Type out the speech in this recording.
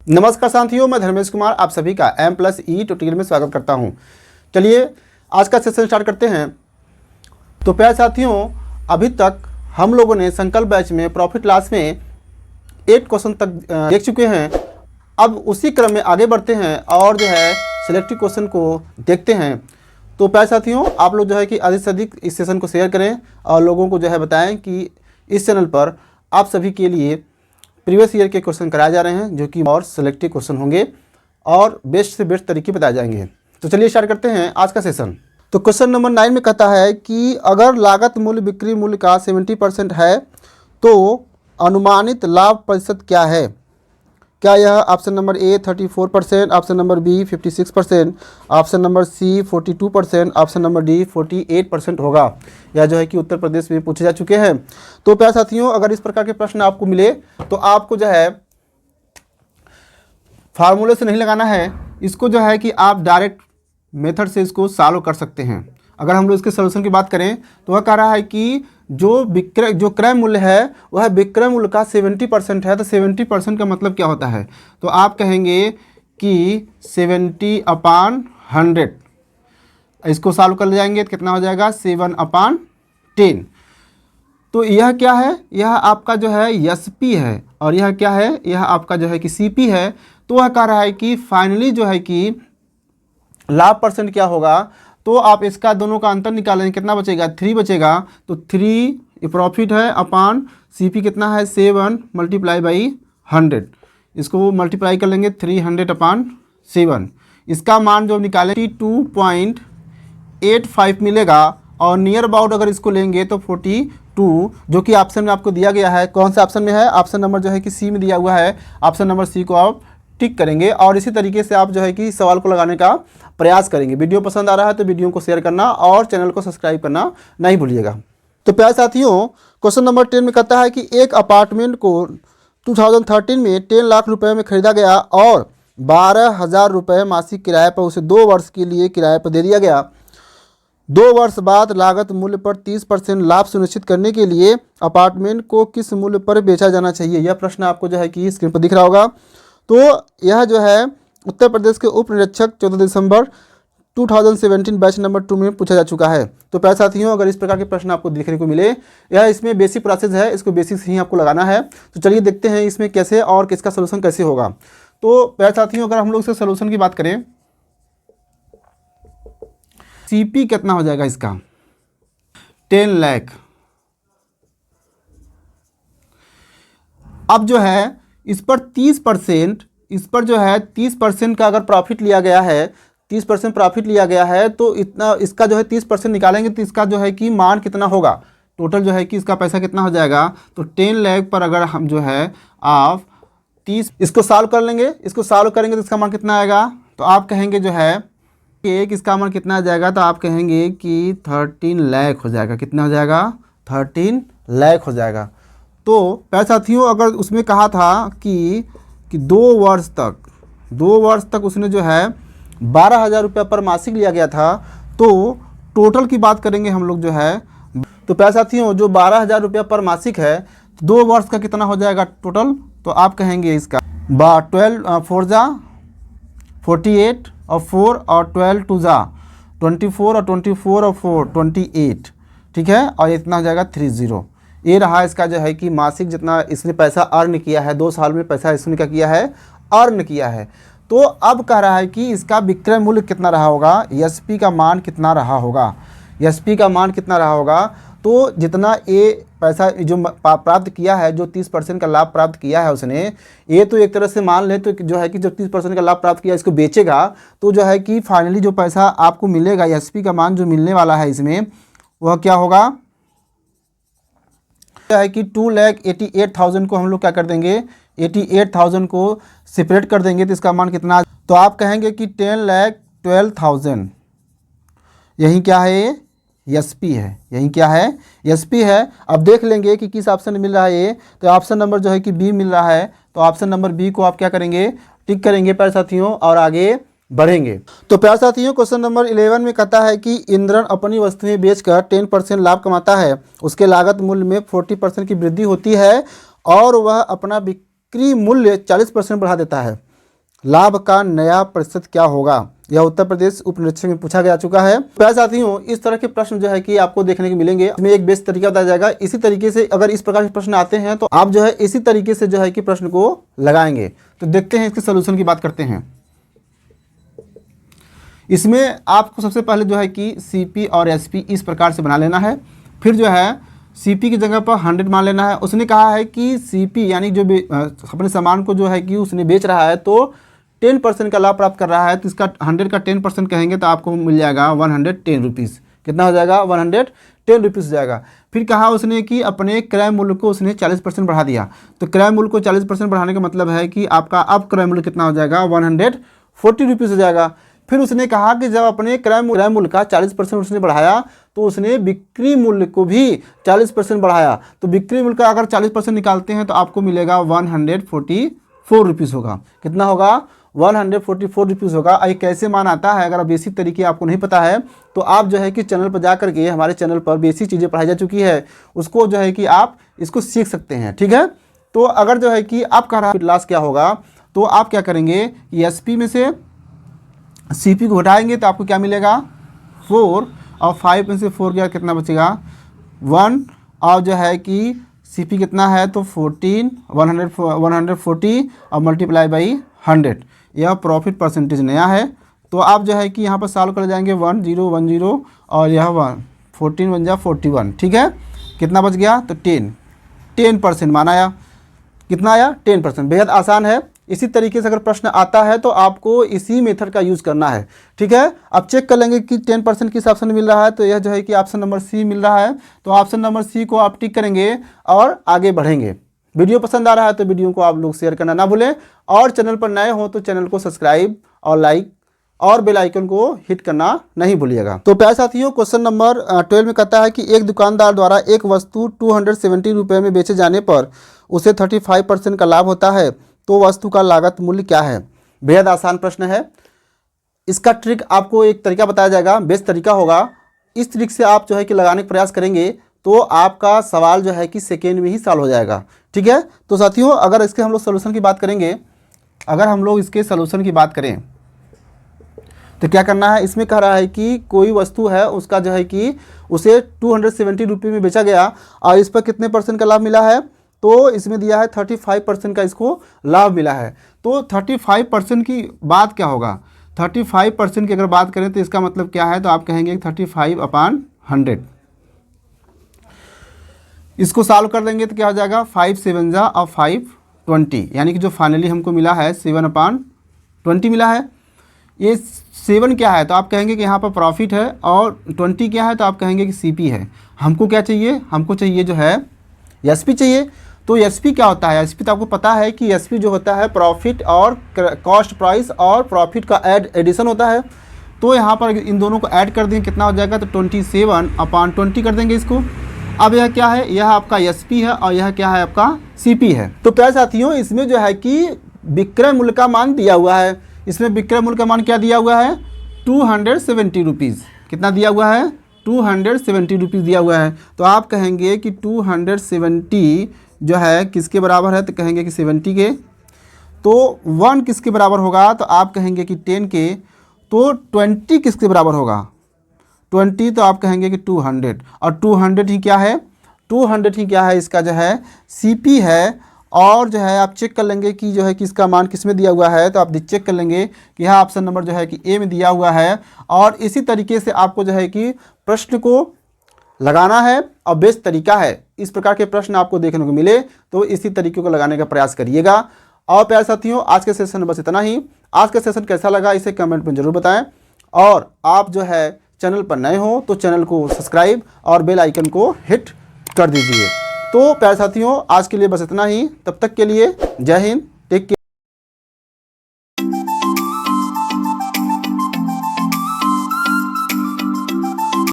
नमस्कार साथियों, मैं धर्मेश कुमार आप सभी का M+E ट्यूटोरियल में स्वागत करता हूं। चलिए आज का सेशन स्टार्ट करते हैं। तो प्यारे साथियों, अभी तक हम लोगों ने संकल्प बैच में प्रॉफिट लॉस में 8 क्वेश्चन तक देख चुके हैं। अब उसी क्रम में आगे बढ़ते हैं और जो है सिलेक्टिव क्वेश्चन को देखते हैं। तो प्यारे साथियों, आप लोग जो है कि अधिक से अधिक इस सेशन को शेयर करें और लोगों को जो है बताएँ कि इस चैनल पर आप सभी के लिए प्रीवियस ईयर के क्वेश्चन कराए जा रहे हैं, जो कि और सिलेक्टिव क्वेश्चन होंगे और बेस्ट से बेस्ट तरीके बताए जाएंगे। तो चलिए स्टार्ट करते हैं आज का सेशन। तो क्वेश्चन नंबर 9 में कहता है कि अगर लागत मूल्य बिक्री मूल्य का 70% है तो अनुमानित लाभ प्रतिशत क्या है। क्या यह option number A 34%, option number B 56%, option number C 42%, option number D 48% होगा। यह जो है कि उत्तर प्रदेश में पूछे जा चुके हैं। तो प्यारे साथियों, अगर इस प्रकार के प्रश्न आपको मिले तो आपको जो है फार्मूले से नहीं लगाना है, इसको जो है कि आप डायरेक्ट मेथड से इसको सॉल्व कर सकते हैं। अगर हम लोग इसके सोल्यूशन की बात करें तो वह कह रहा है कि जो क्रय मूल्य है वह विक्रय मूल्य का 70% है। तो 70% का मतलब क्या होता है, तो आप कहेंगे कि 70/100। इसको सॉल्व कर ले जाएंगे तो कितना हो जाएगा 7/10। तो यह क्या है, यह आपका जो है एसपी है और यह क्या है, यह आपका जो है कि सीपी है। तो वह कह रहा है कि फाइनली जो है कि लाभ परसेंट क्या होगा, तो आप इसका दोनों का अंतर निकालेंगे, कितना बचेगा 3 बचेगा। तो 3 प्रॉफिट है अपान सीपी कितना है 7 × 100। इसको मल्टीप्लाई कर लेंगे 300/7। इसका मान जो निकालेंगे 2.85 मिलेगा और नियर अबाउट अगर इसको लेंगे तो 42, जो कि ऑप्शन में आपको दिया गया है। कौन सा ऑप्शन में है, ऑप्शन नंबर जो है कि सी में दिया हुआ है। ऑप्शन नंबर सी को आप टिक करेंगे और इसी तरीके से आप जो है कि सवाल को लगाने का प्रयास करेंगे। वीडियो पसंद आ रहा है तो वीडियो को शेयर करना और चैनल को सब्सक्राइब करना नहीं भूलिएगा। तो प्यारे साथियों, क्वेश्चन नंबर 10 में कहता है कि एक अपार्टमेंट को 2013 में 10 लाख रुपए में खरीदा गया और 12,000 रुपये मासिक किराए पर उसे 2 वर्ष के लिए किराए पर दे दिया गया। 2 वर्ष बाद लागत मूल्य पर 30% लाभ सुनिश्चित करने के लिए अपार्टमेंट को किस मूल्य पर बेचा जाना चाहिए। यह प्रश्न आपको जो है कि स्क्रीन पर दिख रहा होगा। तो यह जो है उत्तर प्रदेश के उप निरीक्षक 14 दिसंबर 2017 बैच नंबर 2 में पूछा जा चुका है। तो प्यारे साथियों, अगर इस प्रकार के प्रश्न आपको देखने को मिले, यह इसमें बेसिक प्रोसेस है, इसको बेसिक से ही आपको लगाना है। तो चलिए देखते हैं इसमें कैसे और किसका सोल्यूशन कैसे होगा। तो प्यारे साथियों, अगर हम लोग इसके सोल्यूशन की बात करें, सीपी कितना हो जाएगा इसका 10 लाख। अब जो है इस पर 30%, इस पर जो है 30% का अगर प्रॉफिट लिया गया है, 30% प्रॉफिट लिया गया है, तो इतना इसका जो है 30% निकालेंगे तो इसका जो है कि मान कितना होगा, टोटल जो है कि इसका पैसा कितना हो जाएगा। तो 10 लाख पर अगर हम जो है आप 30 इसको सॉल्व कर लेंगे, इसको सॉल्व करेंगे तो इसका मान कितना आएगा। तो आप कहेंगे जो है कि इसका मान कितना आ जाएगा, तो आप कहेंगे कि 13 लाख हो जाएगा। कितना हो जाएगा 13 लाख हो जाएगा। तो प्यारे साथियों, अगर उसमें कहा था कि 2 वर्ष तक उसने जो है 12,000 रुपये पर मासिक लिया गया था, तो टोटल की बात करेंगे हम लोग जो है। तो प्यारे साथियों, जो 12,000 रुपये पर मासिक है, 2 वर्ष का कितना हो जाएगा टोटल। तो आप कहेंगे इसका 12 4 जा 48 और 4 और 12 2 जा 24 और 24 और 4 28, ठीक है। और इतना हो जाएगा 30। ये रहा इसका जो है कि मासिक जितना इसने पैसा अर्न किया है, 2 साल में पैसा इसने क्या किया है, अर्न किया है। तो अब कह रहा है कि इसका विक्रय मूल्य कितना रहा होगा, एसपी का मान कितना रहा होगा, एसपी का मान कितना रहा होगा। तो जितना ये पैसा जो प्राप्त किया है, जो 30% का लाभ प्राप्त किया है उसने, ये तो एक तरह से मान ले तो जो है कि जो 30% का लाभ प्राप्त किया इसको बेचेगा तो जो है कि फाइनली जो पैसा आपको मिलेगा, एसपी का मान जो मिलने वाला है इसमें, वह क्या होगा है कि 2,88,000 को हम लोग क्या कर देंगे, 88,000 को सेपरेट कर देंगे तो इसका मान कितना। तो आप कहेंगे कि 10,12,000। यही क्या है, एसपी है। यही क्या है, एसपी है। अब देख लेंगे कि किस ऑप्शन में मिल रहा है ये। तो ऑप्शन नंबर जो है कि बी मिल रहा है। तो ऑप्शन नंबर बी को आप क्या करेंगे, टिक करेंगे प्यारे साथियों और आगे बढ़ेंगे। तो प्यारे साथियों, क्वेश्चन नंबर 11 में कहता है कि इंद्रन अपनी वस्तुएं बेचकर 10% लाभ कमाता है, उसके लागत मूल्य में 40% की वृद्धि होती है और वह अपना बिक्री मूल्य 40% बढ़ा देता है। लाभ का नया प्रतिशत क्या होगा? यह उत्तर प्रदेश उप निरीक्षक में पूछा जा चुका है। प्यारे साथियों, इस तरह के प्रश्न जो है कि आपको देखने को मिलेंगे। इसमें एक बेस्ट तरीका बताया जाएगा। इसी तरीके से अगर इस प्रकार के प्रश्न आते हैं तो आप जो है इसी तरीके से जो है कि प्रश्न को लगाएंगे। तो देखते हैं इसके सोल्यूशन की बात करते हैं। इसमें आपको सबसे पहले जो है कि सीपी और एसपी इस प्रकार से बना लेना है। फिर जो है सीपी की जगह पर 100 मान लेना है। उसने कहा है कि सीपी यानी जो अपने सामान को जो है कि उसने बेच रहा है तो 10% का लाभ प्राप्त कर रहा है, तो इसका 100 का 10% कहेंगे तो आपको मिल जाएगा 110 रुपीज़। कितना हो जाएगा? 110 रुपीज़ हो जाएगा। फिर कहा उसने कि अपने क्रय मूल्य को उसने 40% बढ़ा दिया। तो क्रय मूल्य को 40% बढ़ाने का मतलब है कि आपका अब क्रय मूल्य कितना हो जाएगा? 140 रुपीज़ हो जाएगा। फिर उसने कहा कि जब अपने क्रय मूल्य का 40% उसने बढ़ाया तो उसने बिक्री मूल्य को भी 40% बढ़ाया। तो बिक्री मूल्य का अगर 40% निकालते हैं तो आपको मिलेगा 144 रुपीज़ होगा। कितना होगा? 144 रुपीज़ होगा। ये कैसे मान आता है? अगर बेसिक तरीके आपको नहीं पता है तो आप जो है कि चैनल पर जा करके हमारे चैनल पर बेसिक चीज़ें पढ़ाई जा चुकी है, उसको जो है कि आप इसको सीख सकते हैं। ठीक है, तो अगर जो है कि आप कह रहा है लॉस क्या होगा, तो आप क्या करेंगे? एसपी में से सीपी को हटाएंगे तो आपको क्या मिलेगा? 4 और 5 में से 4 गया, कितना बचेगा? 1 और जो है कि सीपी कितना है तो 140 और मल्टीप्लाई बाई 100। यह प्रॉफिट परसेंटेज नया है। तो आप जो है कि यहाँ पर सॉल्व कर जाएंगे 1010 और यह 14 बन जा 41। ठीक है, कितना बच गया? तो 10% माना आया। कितना आया? 10%। बेहद आसान है। इसी तरीके से अगर प्रश्न आता है तो आपको इसी मेथड का यूज़ करना है। ठीक है, अब चेक कर लेंगे कि 10% किस ऑप्शन में मिल रहा है। तो यह जो है कि ऑप्शन नंबर सी मिल रहा है। तो ऑप्शन नंबर सी को आप टिक करेंगे और आगे बढ़ेंगे। वीडियो पसंद आ रहा है तो वीडियो को आप लोग शेयर करना ना भूलें, और चैनल पर नए हो तो चैनल को सब्सक्राइब और लाइक और बेल आइकन को हिट करना नहीं भूलिएगा। तो प्यारे साथियों, क्वेश्चन नंबर 12 में कहता है कि एक दुकानदार द्वारा एक वस्तु 270 रुपये में बेचे जाने पर उसे 35% का लाभ होता है, तो वस्तु का लागत मूल्य क्या है? बेहद आसान प्रश्न है। इसका ट्रिक आपको एक तरीका बताया जाएगा, बेस्ट तरीका होगा। इस ट्रिक से आप जो है कि लगाने का प्रयास करेंगे तो आपका सवाल जो है कि सेकेंड में ही सॉल्व हो जाएगा। ठीक है, तो साथियों अगर इसके हम लोग सोल्यूशन की बात करेंगे, अगर हम लोग इसके सोल्यूशन की बात करें तो क्या करना है? इसमें कह रहा है कि कोई वस्तु है, उसका जो है कि उसे 270 रुपये में बेचा गया और इस पर कितने % का लाभ मिला है? तो इसमें दिया है 35% का इसको लाभ मिला है। तो 35% की बात क्या होगा? 35% की अगर बात करें तो इसका मतलब क्या है? तो आप कहेंगे 35/100। इसको सॉल्व कर देंगे तो क्या हो जाएगा? 5 7 जा और 5 20, यानी कि जो फाइनली हमको मिला है 7/20 मिला है। ये 7 क्या है? तो आप कहेंगे कि यहाँ पर प्रॉफिट है, और 20 क्या है? तो आप कहेंगे कि सीपी है। हमको क्या चाहिए? हमको चाहिए जो है एसपी चाहिए। तो एसपी क्या होता है? एसपी तो आपको पता है कि एसपी जो होता है प्रॉफिट और कॉस्ट प्राइस और प्रॉफिट का एडिशन होता है। तो यहाँ पर इन दोनों को ऐड कर देंगे, कितना हो जाएगा? तो 27/20 कर देंगे इसको। अब यह क्या है? यह आपका एसपी है और यह क्या है? आपका सीपी है। तो प्यारे साथियों, इसमें जो है कि विक्रय मूल्य का मान दिया हुआ है। इसमें विक्रय मूल्य का मान क्या दिया हुआ है? 270 रुपीज़। कितना दिया हुआ है? 270 रुपीज़ दिया हुआ है। तो आप कहेंगे कि 270 जो है किसके बराबर है? तो कहेंगे कि 70 के। तो 1 किसके बराबर होगा? तो आप कहेंगे कि 10 के। तो 20 किसके बराबर होगा? 20, तो आप कहेंगे कि 200। और 200 ही क्या है? 200 ही क्या है? इसका जो है सीपी है। और जो है आप चेक कर लेंगे कि जो है कि इसका मान किस में दिया हुआ है। तो आप चेक कर लेंगे कि यह ऑप्शन नंबर जो है कि ए में दिया हुआ है। और इसी तरीके से आपको जो है कि प्रश्न को लगाना है, और बेस्ट तरीका है। इस प्रकार के प्रश्न आपको देखने को मिले तो इसी तरीके को लगाने का प्रयास करिएगा। और प्यारे साथियों, आज के सेशन में बस इतना ही। आज का सेशन कैसा लगा इसे कमेंट में ज़रूर बताएं, और आप जो है चैनल पर नए हो तो चैनल को सब्सक्राइब और बेल आइकन को हिट कर दीजिए। तो प्यारे साथियों, आज के लिए बस इतना ही। तब तक के लिए जय हिंद, टेक केयर।